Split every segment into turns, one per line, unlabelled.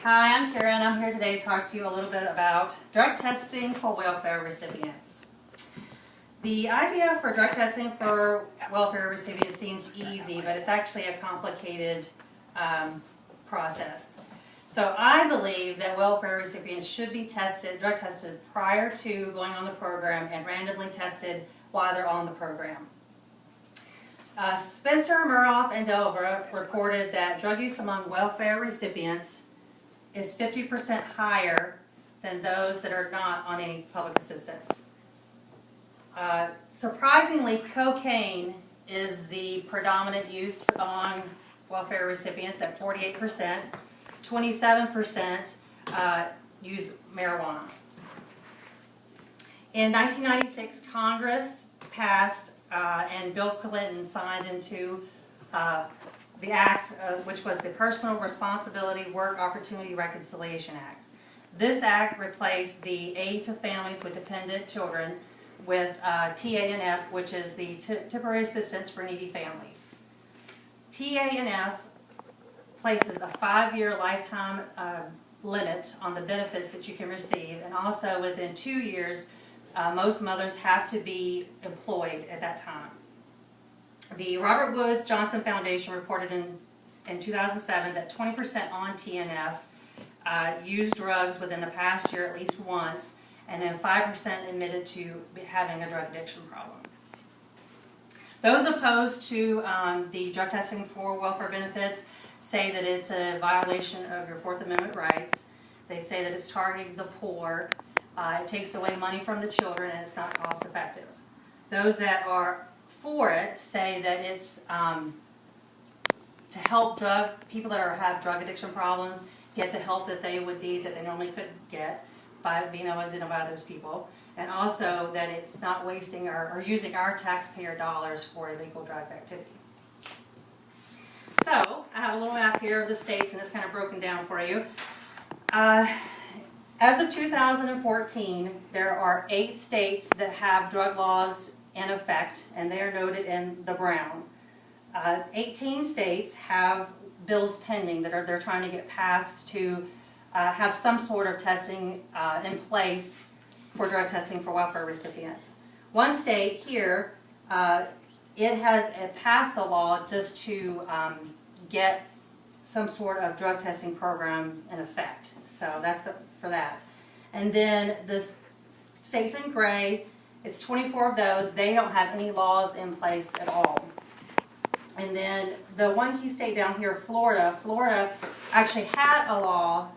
Hi, I'm Karen. I'm here today to talk to you a little bit about drug testing for welfare recipients. The idea for drug testing for welfare recipients seems easy, but it's actually a complicated process. So I believe that welfare recipients should be drug tested prior to going on the program and randomly tested while they're on the program. Spencer, Muroff, and Delva reported that drug use among welfare recipients is 50% higher than those that are not on any public assistance. Surprisingly, cocaine is the predominant use among welfare recipients at 48%. 27% use marijuana. In 1996, Congress passed and Bill Clinton signed into the act, which was the Personal Responsibility Work Opportunity Reconciliation Act. This act replaced the Aid to Families with Dependent Children with TANF, which is the Temporary Assistance for Needy Families. TANF places a 5-year lifetime limit on the benefits that you can receive, and also within 2 years, most mothers have to be employed at that time. The Robert Woods Johnson Foundation reported in 2007 that 20% on TNF used drugs within the past year at least once, and then 5% admitted to having a drug addiction problem. Those opposed to the drug testing for welfare benefits say that it's a violation of your Fourth Amendment rights. They say that it's targeting the poor, it takes away money from the children, and it's not cost effective. Those that are for it say that it's to help people that have drug addiction problems get the help that they would need that they normally couldn't get by being able to identify those people, and also that it's not wasting or using our taxpayer dollars for illegal drug activity. So, I have a little map here of the states, and it's kind of broken down for you. As of 2014, there are 8 states that have drug laws in effect, and they are noted in the brown. 18 states have bills pending that they're trying to get passed to have some sort of testing in place for drug testing for welfare recipients. One state here, it has passed a law just to get some sort of drug testing program in effect. So that's for that. And then the states in gray, it's 24 of those. They don't have any laws in place at all. And then the one key state down here, Florida. Florida actually had a law,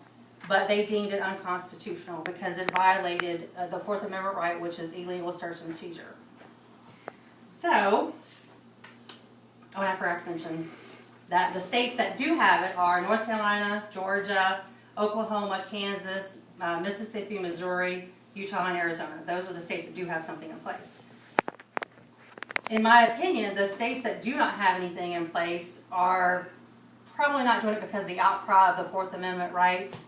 but they deemed it unconstitutional because it violated the Fourth Amendment right, which is illegal search and seizure. So, I forgot to mention that the states that do have it are North Carolina, Georgia, Oklahoma, Kansas, Mississippi, Missouri, Utah, and Arizona. Those are the states that do have something in place. In my opinion, the states that do not have anything in place are probably not doing it because of the outcry of the Fourth Amendment rights,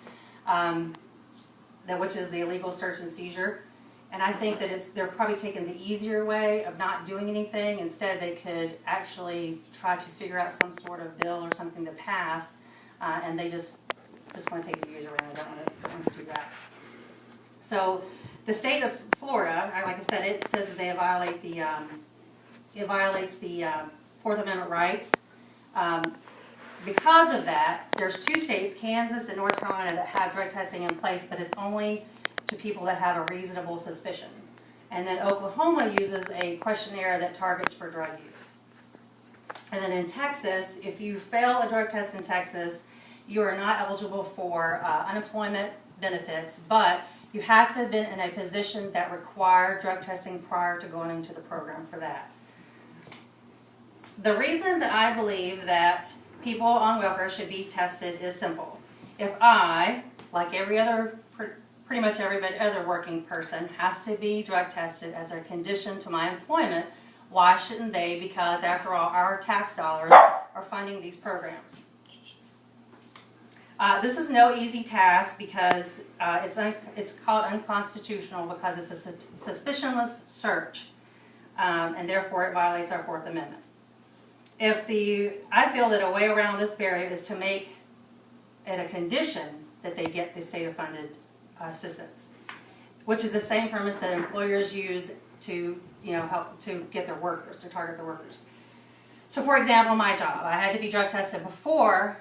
which is the illegal search and seizure. And I think that they're probably taking the easier way of not doing anything. Instead, they could actually try to figure out some sort of bill or something to pass, and they just want to take the easier way. They don't want to do that. So the state of Florida, like I said, it says that they violate the it violates the Fourth Amendment rights. Because of that, there's 2 states, Kansas and North Carolina, that have drug testing in place, but it's only to people that have a reasonable suspicion. And then Oklahoma uses a questionnaire that targets for drug use. And then in Texas, if you fail a drug test in Texas, you are not eligible for unemployment benefits, but you have to have been in a position that required drug testing prior to going into the program for that. The reason that I believe that people on welfare should be tested is simple. If I, like pretty much every other working person, has to be drug tested as a condition to my employment, why shouldn't they? Because after all, our tax dollars are funding these programs. This is no easy task because it's called unconstitutional because it's a suspicionless search, and therefore it violates our Fourth Amendment. I feel that a way around this barrier is to make it a condition that they get the state-funded assistance, which is the same premise that employers use to, help to get their workers, to target their workers. So for example, my job, I had to be drug tested before,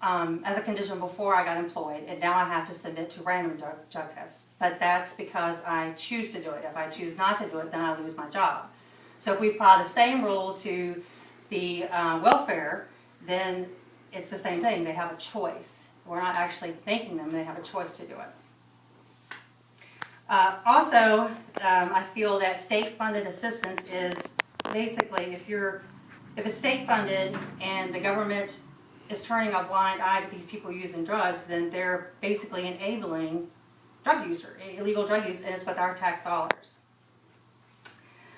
as a condition before I got employed, and now I have to submit to random drug tests. But that's because I choose to do it. If I choose not to do it, then I lose my job. So if we apply the same rule to the welfare, then it's the same thing. They have a choice. We're not actually making them. They have a choice to do it. Also, I feel that state-funded assistance is basically, if it's state-funded and the government is turning a blind eye to these people using drugs, then they're basically enabling drug use or illegal drug use, and it's with our tax dollars.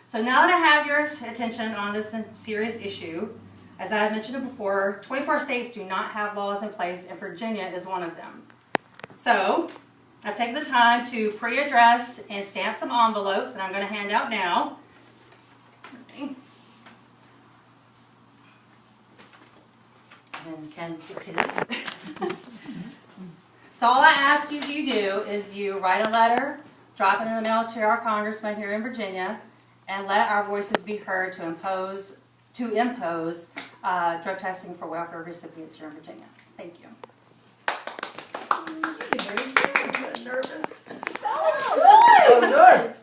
So now that I have your attention on this serious issue, as I have mentioned before, 24 states do not have laws in place, and Virginia is one of them. So I've taken the time to pre-address and stamp some envelopes, and I'm going to hand out now. Okay. And Ken gets his. So all I ask you to do is you write a letter, drop it in the mail to our congressman here in Virginia, and let our voices be heard to impose drug testing for welfare recipients here in Virginia. Thank you.
Nervous. Oh, good.